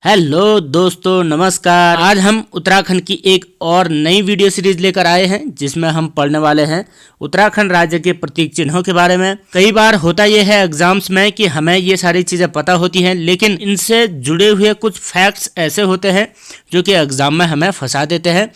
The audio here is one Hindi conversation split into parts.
हेलो दोस्तों, नमस्कार। आज हम उत्तराखंड की एक और नई वीडियो सीरीज लेकर आए हैं जिसमें हम पढ़ने वाले हैं उत्तराखंड राज्य के प्रतीक चिन्हों के बारे में। कई बार होता यह है एग्जाम्स में कि हमें ये सारी चीज़ें पता होती हैं, लेकिन इनसे जुड़े हुए कुछ फैक्ट्स ऐसे होते हैं जो कि एग्जाम में हमें फंसा देते हैं।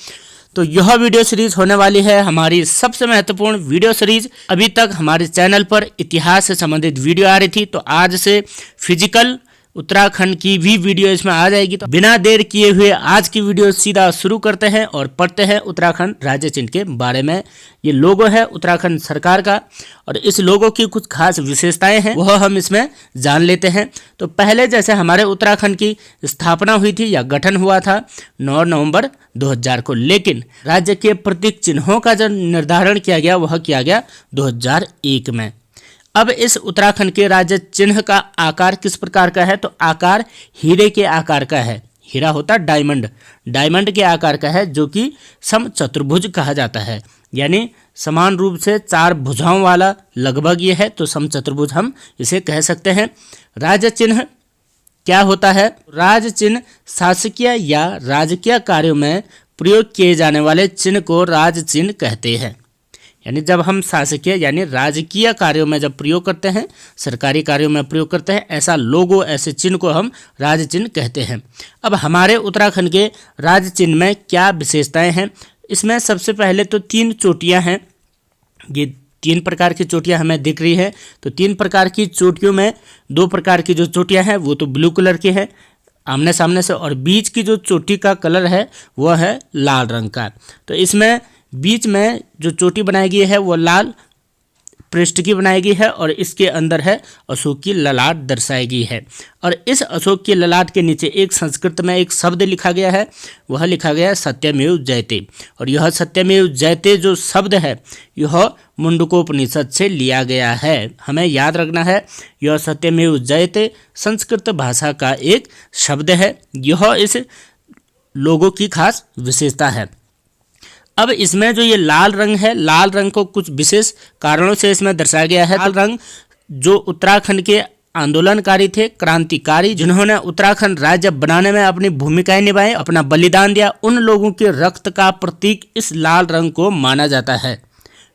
तो यह वीडियो सीरीज होने वाली है हमारी सबसे महत्वपूर्ण वीडियो सीरीज। अभी तक हमारे चैनल पर इतिहास से संबंधित वीडियो आ रही थी, तो आज से फिजिकल उत्तराखंड की भी वीडियो इसमें आ जाएगी। तो बिना देर किए हुए आज की वीडियो सीधा शुरू करते हैं और पढ़ते हैं उत्तराखंड राज्य चिन्ह के बारे में। ये लोगो है उत्तराखंड सरकार का और इस लोगो की कुछ खास विशेषताएं हैं, वह हम इसमें जान लेते हैं। तो पहले जैसे हमारे उत्तराखंड की स्थापना हुई थी या गठन हुआ था 9 नवंबर 2000 को, लेकिन राज्य के प्रतीक चिन्हों का जो निर्धारण किया गया वह किया गया 2001 में। अब इस उत्तराखंड के राज्य चिन्ह का आकार किस प्रकार का है? तो आकार हीरे के आकार का है। हीरा होता डायमंड, डायमंड के आकार का है, जो कि समचतुर्भुज कहा जाता है, यानी समान रूप से 4 भुजाओं वाला लगभग ये है, तो समचतुर्भुज हम इसे कह सकते हैं। राज्य चिन्ह क्या होता है? राज्य चिन्ह शासकीय या राजकीय कार्यों में प्रयोग किए जाने वाले चिन्ह को राज्य चिन्ह कहते हैं। यानी जब हम शासकीय यानी राजकीय कार्यों में जब प्रयोग करते हैं, सरकारी कार्यों में प्रयोग करते हैं, ऐसा लोगो, ऐसे चिन्ह को हम राज्य चिन्ह कहते हैं। अब हमारे उत्तराखंड के राज्य चिन्ह में क्या विशेषताएं हैं? इसमें सबसे पहले तो 3 चोटियां हैं। ये 3 प्रकार की चोटियां हमें दिख रही है। तो 3 प्रकार की चोटियों में 2 प्रकार की जो चोटियां हैं वो तो ब्लू कलर की है आमने सामने से, और बीच की जो चोटी का कलर है वह है लाल रंग का। तो इसमें बीच में जो चोटी बनाई गई है वो लाल पृष्ठ की बनाई गई है और इसके अंदर है अशोक की ललाट दर्शाई गई है। और इस अशोक की ललाट के नीचे एक संस्कृत में एक शब्द लिखा गया है, वह लिखा गया है सत्यमेव जयते। और यह सत्यमेव जयते जो शब्द है यह मुंडकोपनिषद से लिया गया है। हमें याद रखना है, यह सत्यमेव जयते संस्कृत भाषा का एक शब्द है। यह इस लोगो की खास विशेषता है। अब इसमें जो ये लाल रंग है, लाल रंग को कुछ विशेष कारणों से इसमें दर्शाया गया है। लाल रंग जो उत्तराखंड के आंदोलनकारी थे, क्रांतिकारी, जिन्होंने उत्तराखंड राज्य बनाने में अपनी भूमिकाएं निभाई, अपना बलिदान दिया, उन लोगों के रक्त का प्रतीक इस लाल रंग को माना जाता है।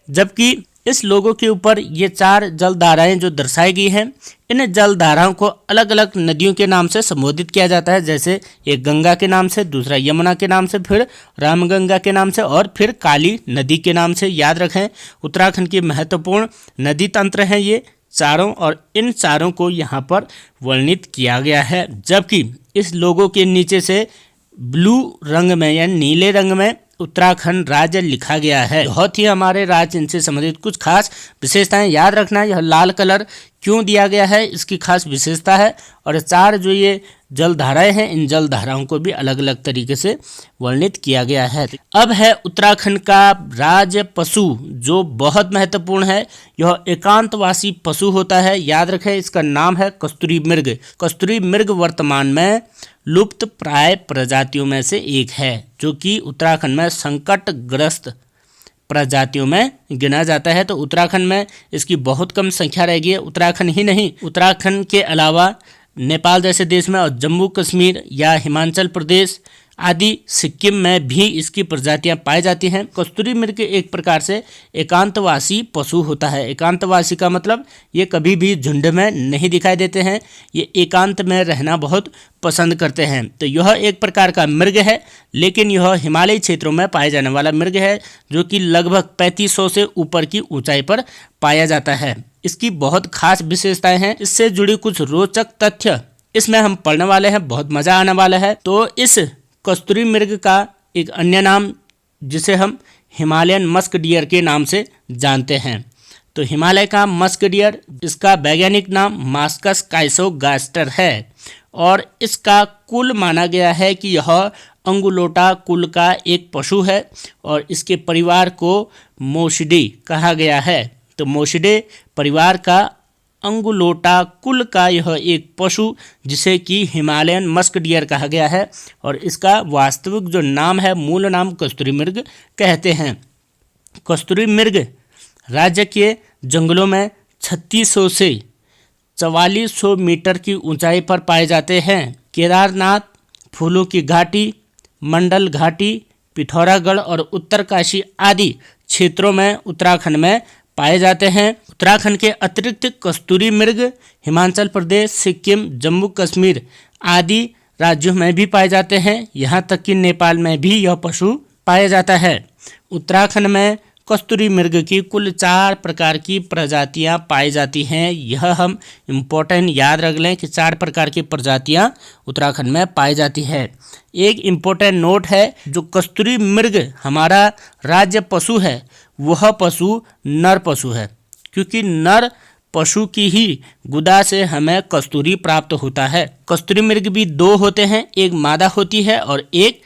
जबकि इस लोगों के ऊपर ये 4 जलधाराएं जो दर्शाई गई हैं, इन जलधाराओं को अलग अलग नदियों के नाम से संबोधित किया जाता है। जैसे एक गंगा के नाम से, दूसरा यमुना के नाम से, फिर रामगंगा के नाम से और फिर काली नदी के नाम से। याद रखें, उत्तराखंड की महत्वपूर्ण नदी तंत्र हैं ये चारों, और इन चारों को यहाँ पर वर्णित किया गया है। जबकि इस लोगों के नीचे से ब्लू रंग में या नीले रंग में उत्तराखंड राज्य लिखा गया है। बहुत ही हमारे राज्य इनसे संबंधित कुछ खास विशेषताएं याद रखना। यह लाल कलर क्यों दिया गया है, इसकी खास विशेषता है। और 4 जो ये जलधाराएं हैं, इन जलधाराओं को भी अलग अलग तरीके से वर्णित किया गया है। अब है उत्तराखंड का राज्य पशु जो बहुत महत्वपूर्ण है। यह एकांतवासी पशु होता है। याद रखें, इसका नाम है कस्तूरी मृग। कस्तूरी मृग वर्तमान में लुप्त प्राय प्रजातियों में से एक है, जो कि उत्तराखंड में संकटग्रस्त प्रजातियों में गिना जाता है। तो उत्तराखंड में इसकी बहुत कम संख्या रहेगी। उत्तराखंड ही नहीं, उत्तराखंड के अलावा नेपाल जैसे देश में और जम्मू कश्मीर या हिमाचल प्रदेश आदि सिक्किम में भी इसकी प्रजातियां पाई जाती हैं। कस्तूरी मृग एक प्रकार से एकांतवासी पशु होता है। एकांतवासी का मतलब ये कभी भी झुंड में नहीं दिखाई देते हैं, ये एकांत में रहना बहुत पसंद करते हैं। तो यह एक प्रकार का मृग है, लेकिन यह हिमालयी क्षेत्रों में पाया जाने वाला मृग है, जो कि लगभग 3500 से ऊपर की ऊंचाई पर पाया जाता है। इसकी बहुत खास विशेषताएं हैं। इससे जुड़ी कुछ रोचक तथ्य इसमें हम पढ़ने वाले हैं, बहुत मजा आने वाला है। तो इस कस्तूरी मृग का एक अन्य नाम जिसे हम हिमालयन मस्क डियर के नाम से जानते हैं। तो हिमालय का मस्क डियर, इसका वैज्ञानिक नाम मास्कस काइसोगास्टर है और इसका कुल माना गया है कि यह अंगुलोटा कुल का एक पशु है और इसके परिवार को मोशिडे कहा गया है। तो मोशिडे परिवार का अंगुलोटा कुल का यह एक पशु जिसे कि हिमालयन मस्क डियर कहा गया है और इसका वास्तविक जो नाम है, मूल नाम कस्तूरी मृग कहते हैं। कस्तूरी मृग राज्य के जंगलों में 3600 से 4400 मीटर की ऊंचाई पर पाए जाते हैं। केदारनाथ फूलों की घाटी, मंडल घाटी, पिथौरागढ़ और उत्तरकाशी आदि क्षेत्रों में उत्तराखंड में पाए जाते हैं। उत्तराखंड के अतिरिक्त कस्तूरी मृग हिमाचल प्रदेश, सिक्किम, जम्मू कश्मीर आदि राज्यों में भी पाए जाते हैं। यहाँ तक कि नेपाल में भी यह पशु पाया जाता है। उत्तराखंड में कस्तूरी मृग की कुल 4 प्रकार की प्रजातियां पाई जाती हैं। यह हम इम्पोर्टेंट याद रख लें कि 4 प्रकार की प्रजातियां उत्तराखंड में पाई जाती है। एक इम्पोर्टेंट नोट है, जो कस्तूरी मृग हमारा राज्य पशु है वह पशु नर पशु है, क्योंकि नर पशु की ही गुदा से हमें कस्तूरी प्राप्त होता है। कस्तूरी मृग भी 2 होते हैं, एक मादा होती है और एक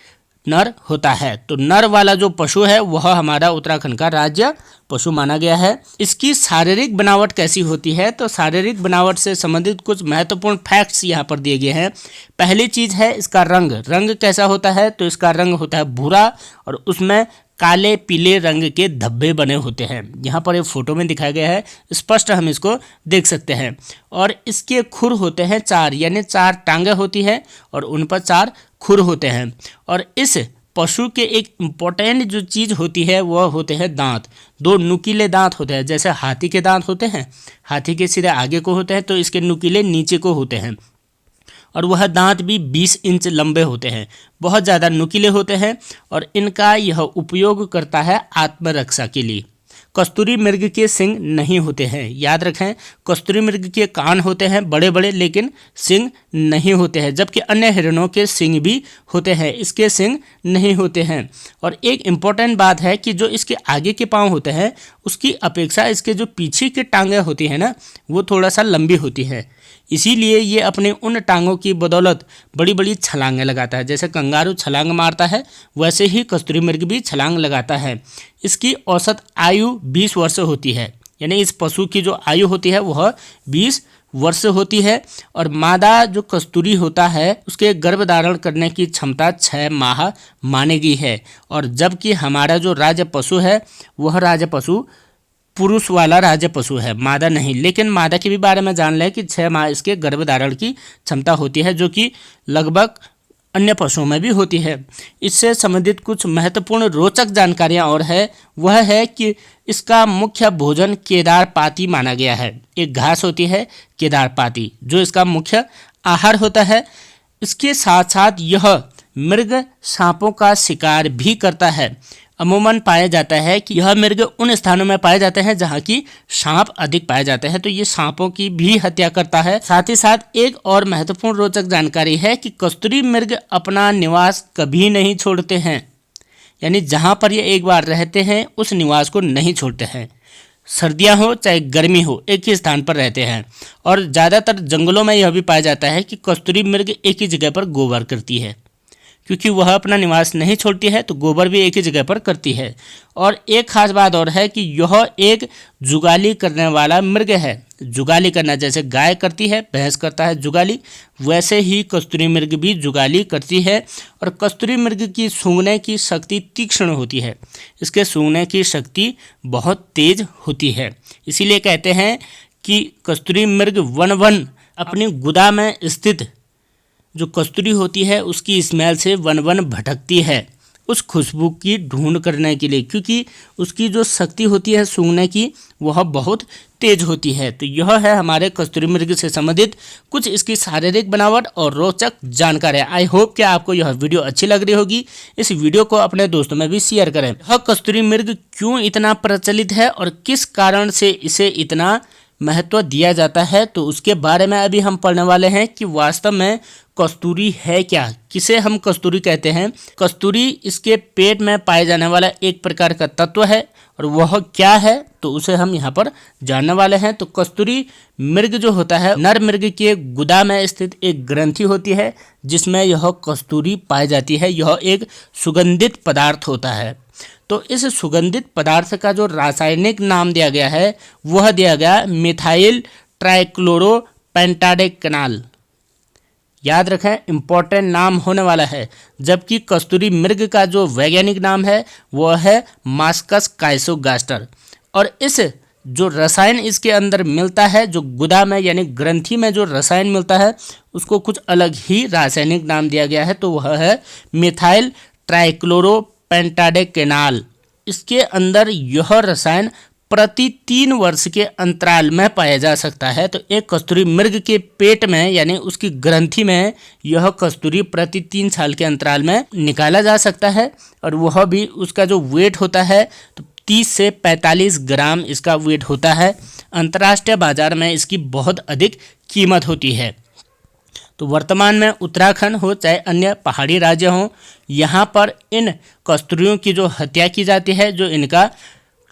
नर होता है। तो नर वाला जो पशु है वह हमारा उत्तराखंड का राज्य पशु माना गया है। इसकी शारीरिक बनावट कैसी होती है, तो शारीरिक बनावट से संबंधित कुछ महत्वपूर्ण फैक्ट्स यहाँ पर दिए गए हैं। पहली चीज है इसका रंग। रंग कैसा होता है, तो इसका रंग होता है भूरा और उसमें काले पीले रंग के धब्बे बने होते हैं। यहाँ पर एक फोटो में दिखाया गया है, स्पष्ट हम इसको देख सकते हैं। और इसके खुर होते हैं 4, यानी 4 टांगे होती है और उन पर 4 खुर होते हैं। और इस पशु के एक इम्पोर्टेंट जो चीज़ होती है वह होते हैं दांत। 2 नुकीले दांत होते हैं, जैसे हाथी के दांत होते हैं, हाथी के सीधे आगे को होते हैं, तो इसके नुकीले नीचे को होते हैं। और वह दांत भी 20 इंच लंबे होते हैं, बहुत ज़्यादा नुकीले होते हैं। और इनका यह उपयोग करता है आत्मरक्षा के लिए। कस्तूरी मृग के सींग नहीं होते हैं, याद रखें। कस्तूरी मृग के कान होते हैं बड़े बड़े, लेकिन सींग नहीं होते हैं। जबकि अन्य हिरणों के सींग भी होते हैं, इसके सींग नहीं होते हैं। और एक इम्पॉर्टेंट बात है कि जो इसके आगे के पाँव होते हैं उसकी अपेक्षा इसके जो पीछे की टांगें होती हैं ना, वो थोड़ा सा लंबी होती है। इसीलिए ये अपने उन टांगों की बदौलत बड़ी बड़ी छलांगें लगाता है। जैसे कंगारू छलांग मारता है, वैसे ही कस्तूरी मृग भी छलांग लगाता है। इसकी औसत आयु 20 वर्ष होती है, यानी इस पशु की जो आयु होती है वह 20 वर्ष होती है। और मादा जो कस्तूरी होता है उसके गर्भ धारण करने की क्षमता 6 माह मानी गई है। और जबकि हमारा जो राज पशु है वह राज पशु पुरुष वाला राज्य पशु है, मादा नहीं। लेकिन मादा के भी बारे में जान लें कि 6 माह इसके गर्भ धारण की क्षमता होती है, जो कि लगभग अन्य पशुओं में भी होती है। इससे संबंधित कुछ महत्वपूर्ण रोचक जानकारियां और है, वह है कि इसका मुख्य भोजन केदार पाती माना गया है। एक घास होती है केदार पाती, जो इसका मुख्य आहार होता है। इसके साथ साथ यह मृग सांपों का शिकार भी करता है। अमूमन पाया जाता है कि यह मृग उन स्थानों में पाए जाते हैं जहां की सांप अधिक पाए जाते हैं, तो ये सांपों की भी हत्या करता है। साथ ही साथ एक और महत्वपूर्ण रोचक जानकारी है कि कस्तूरी मृग अपना निवास कभी नहीं छोड़ते हैं, यानी जहां पर ये एक बार रहते हैं उस निवास को नहीं छोड़ते हैं। सर्दियां हो चाहे गर्मी हो, एक ही स्थान पर रहते हैं। और ज़्यादातर जंगलों में यह भी पाया जाता है कि कस्तूरी मृग एक ही जगह पर गोबर करती है, क्योंकि वह अपना निवास नहीं छोड़ती है तो गोबर भी एक ही जगह पर करती है। और एक खास बात और है कि यह एक जुगाली करने वाला मृग है। जुगाली करना, जैसे गाय करती है, भैंस करता है जुगाली, वैसे ही कस्तूरी मृग भी जुगाली करती है। और कस्तूरी मृग की सूंघने की शक्ति तीक्ष्ण होती है, इसके सूंघने की शक्ति बहुत तेज होती है। इसीलिए कहते हैं कि कस्तूरी मृग वन वन अपनी गुदा में स्थित जो कस्तूरी होती है उसकी स्मेल से वन वन भटकती है उस खुशबू की ढूंढ करने के लिए, क्योंकि उसकी जो शक्ति होती है सूंघने की वह बहुत तेज होती है। तो यह है हमारे कस्तूरी मृग से संबंधित कुछ इसकी शारीरिक बनावट और रोचक जानकारी। आई होप कि आपको यह वीडियो अच्छी लग रही होगी। इस वीडियो को अपने दोस्तों में भी शेयर करें। यह कस्तूरी मृग क्यों इतना प्रचलित है और किस कारण से इसे इतना महत्व दिया जाता है, तो उसके बारे में अभी हम पढ़ने वाले हैं कि वास्तव में कस्तूरी है क्या, किसे हम कस्तूरी कहते हैं। कस्तूरी इसके पेट में पाए जाने वाला एक प्रकार का तत्व है और वह क्या है तो उसे हम यहाँ पर जानने वाले हैं। तो कस्तूरी मृग जो होता है, नर मृग के गुदा में स्थित एक ग्रंथि होती है जिसमें यह कस्तूरी पाई जाती है। यह एक सुगंधित पदार्थ होता है। तो इस सुगंधित पदार्थ का जो रासायनिक नाम दिया गया है वह दिया गया मिथाइल ट्राइक्लोरोपेंटाडेकनाल। याद रखें, इंपॉर्टेंट नाम होने वाला है। जबकि कस्तूरी मृग का जो वैज्ञानिक नाम है वह है मास्कस काइसोगास्टर। और इस जो रसायन इसके अंदर मिलता है, जो गुदा में यानी ग्रंथि में जो रसायन मिलता है उसको कुछ अलग ही रासायनिक नाम दिया गया है, तो वह है मिथाइल ट्राइक्लोरोपेंटाडेकेनाल। इसके अंदर यह रसायन प्रति 3 वर्ष के अंतराल में पाया जा सकता है। तो एक कस्तूरी मृग के पेट में यानी उसकी ग्रंथि में यह कस्तूरी प्रति 3 साल के अंतराल में निकाला जा सकता है, और वह भी उसका जो वेट होता है तो 30 से 45 ग्राम इसका वेट होता है। अंतर्राष्ट्रीय बाजार में इसकी बहुत अधिक कीमत होती है। तो वर्तमान में उत्तराखंड हो चाहे अन्य पहाड़ी राज्य हों, यहाँ पर इन कस्तूरियों की जो हत्या की जाती है, जो इनका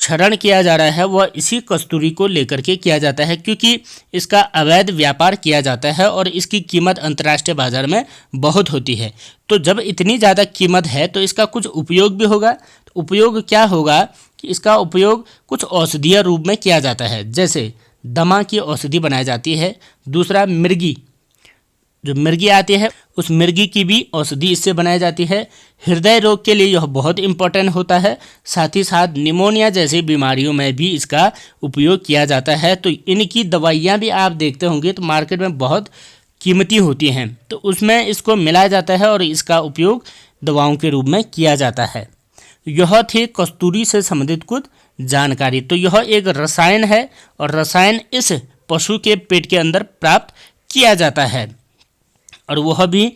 क्षरण किया जा रहा है, वह इसी कस्तूरी को लेकर के किया जाता है, क्योंकि इसका अवैध व्यापार किया जाता है और इसकी कीमत अंतर्राष्ट्रीय बाजार में बहुत होती है। तो जब इतनी ज़्यादा कीमत है तो इसका कुछ उपयोग भी होगा। तो उपयोग क्या होगा कि इसका उपयोग कुछ औषधीय रूप में किया जाता है, जैसे दमा की औषधि बनाई जाती है। दूसरा मिर्गी, जो मिर्गी आती है उस मिर्गी की भी औषधि इससे बनाई जाती है। हृदय रोग के लिए यह बहुत इंपॉर्टेंट होता है। साथ ही साथ निमोनिया जैसी बीमारियों में भी इसका उपयोग किया जाता है। तो इनकी दवाइयाँ भी आप देखते होंगे तो मार्केट में बहुत कीमती होती हैं, तो उसमें इसको मिलाया जाता है और इसका उपयोग दवाओं के रूप में किया जाता है। यह थी कस्तूरी से संबंधित कुछ जानकारी। तो यह एक रसायन है और रसायन इस पशु के पेट के अंदर प्राप्त किया जाता है, और वह भी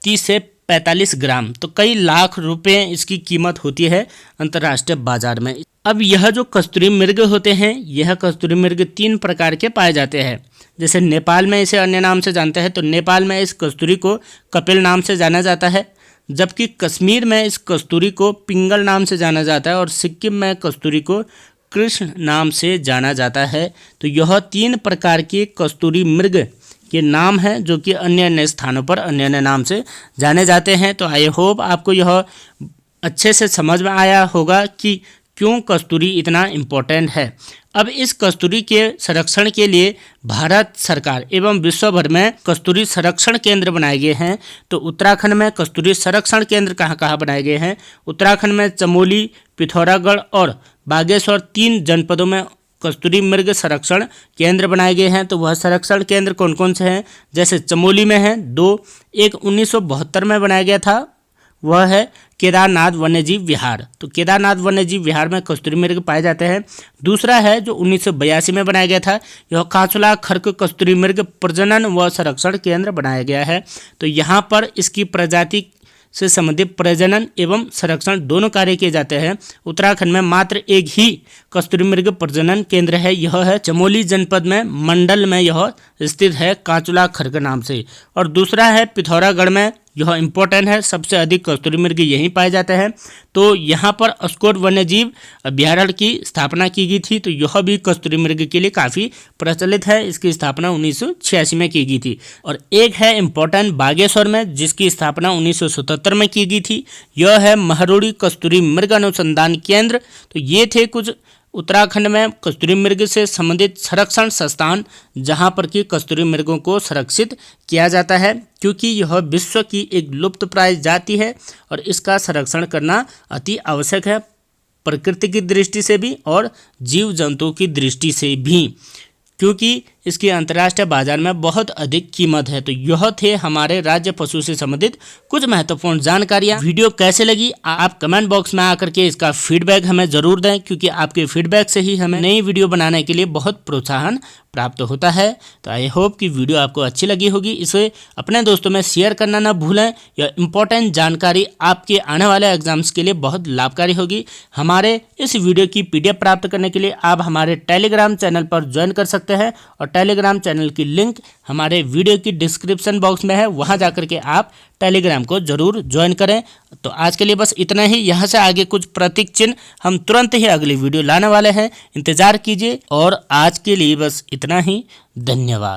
30 से 45 ग्राम, तो कई लाख रुपए इसकी कीमत होती है अंतर्राष्ट्रीय बाजार में। अब यह जो कस्तूरी मृग होते हैं, यह कस्तूरी मृग 3 प्रकार के पाए जाते हैं। जैसे नेपाल में इसे अन्य नाम से जानते हैं, तो नेपाल में इस कस्तूरी को कपिल नाम से जाना जाता है, जबकि कश्मीर में इस कस्तूरी को पिंगल नाम से जाना जाता है, और सिक्किम में कस्तूरी को कृष्ण नाम से जाना जाता है। तो यह 3 प्रकार की कस्तूरी मृग के नाम हैं, जो कि अन्य अन्य स्थानों पर अन्य अन्य नाम से जाने जाते हैं। तो आई होप आपको यह अच्छे से समझ में आया होगा कि क्यों कस्तूरी इतना इम्पोर्टेंट है। अब इस कस्तूरी के संरक्षण के लिए भारत सरकार एवं विश्व भर में कस्तूरी संरक्षण केंद्र बनाए गए हैं। तो उत्तराखंड में कस्तूरी संरक्षण केंद्र कहाँ कहाँ बनाए गए हैं? उत्तराखंड में चमोली, पिथौरागढ़ और बागेश्वर 3 जनपदों में कस्तूरी मृग संरक्षण केंद्र बनाए गए हैं। तो वह संरक्षण केंद्र कौन कौन से हैं? जैसे चमोली में हैं 2, एक 1972 में बनाया गया था, वह है केदारनाथ वन्यजीव विहार। तो केदारनाथ वन्यजीव विहार में कस्तूरी मृग पाए जाते हैं। दूसरा है जो 1982 में बनाया गया था, यह कांचुला खर्क कस्तूरी मृग प्रजनन व संरक्षण केंद्र बनाया गया है। तो यहाँ पर इसकी प्रजाति से संबंधित प्रजनन एवं संरक्षण दोनों कार्य किए जाते हैं। उत्तराखंड में मात्र एक ही कस्तूरी मृग प्रजनन केंद्र है, यह है चमोली जनपद में मंडल में यह स्थित है कांचुला खर्क नाम से। और दूसरा है पिथौरागढ़ में, यह इम्पोर्टेंट है, सबसे अधिक कस्तूरी मृग यहीं पाए जाते हैं। तो यहाँ पर अस्कोट वन्यजीव अभ्यारण्य की स्थापना की गई थी। तो यह भी कस्तूरी मृग के लिए काफ़ी प्रचलित है, इसकी स्थापना 1986 में की गई थी। और एक है इम्पोर्टेंट बागेश्वर में, जिसकी स्थापना 1977 में की गई थी, यह है महरोड़ी कस्तूरी मृग अनुसंधान केंद्र। तो ये थे कुछ उत्तराखंड में कस्तूरी मृग से संबंधित संरक्षण संस्थान, जहां पर कि कस्तूरी मृगों को संरक्षित किया जाता है, क्योंकि यह विश्व की एक लुप्तप्राय जाति है और इसका संरक्षण करना अति आवश्यक है, प्रकृति की दृष्टि से भी और जीव जंतुओं की दृष्टि से भी, क्योंकि इसकी अंतर्राष्ट्रीय बाजार में बहुत अधिक कीमत है। तो यह थे हमारे राज्य पशु से संबंधित कुछ महत्वपूर्ण जानकारियां। वीडियो कैसे लगी आप कमेंट बॉक्स में आकर के इसका फीडबैक हमें जरूर दें, क्योंकि आपके फीडबैक से ही हमें नई वीडियो बनाने के लिए बहुत प्रोत्साहन प्राप्त होता है। तो आई होप कि वीडियो आपको अच्छी लगी होगी, इसे अपने दोस्तों में शेयर करना ना भूलें। यह इंपॉर्टेंट जानकारी आपके आने वाले एग्जाम्स के लिए बहुत लाभकारी होगी। हमारे इस वीडियो की PDF प्राप्त करने के लिए आप हमारे टेलीग्राम चैनल पर ज्वाइन कर सकते हैं, और टेलीग्राम चैनल की लिंक हमारे वीडियो की डिस्क्रिप्शन बॉक्स में है, वहां जाकर के आप टेलीग्राम को जरूर ज्वाइन करें। तो आज के लिए बस इतना ही। यहाँ से आगे कुछ प्रतीक चिन्ह हम तुरंत ही अगली वीडियो लाने वाले हैं, इंतजार कीजिए। और आज के लिए बस इतना ही, धन्यवाद।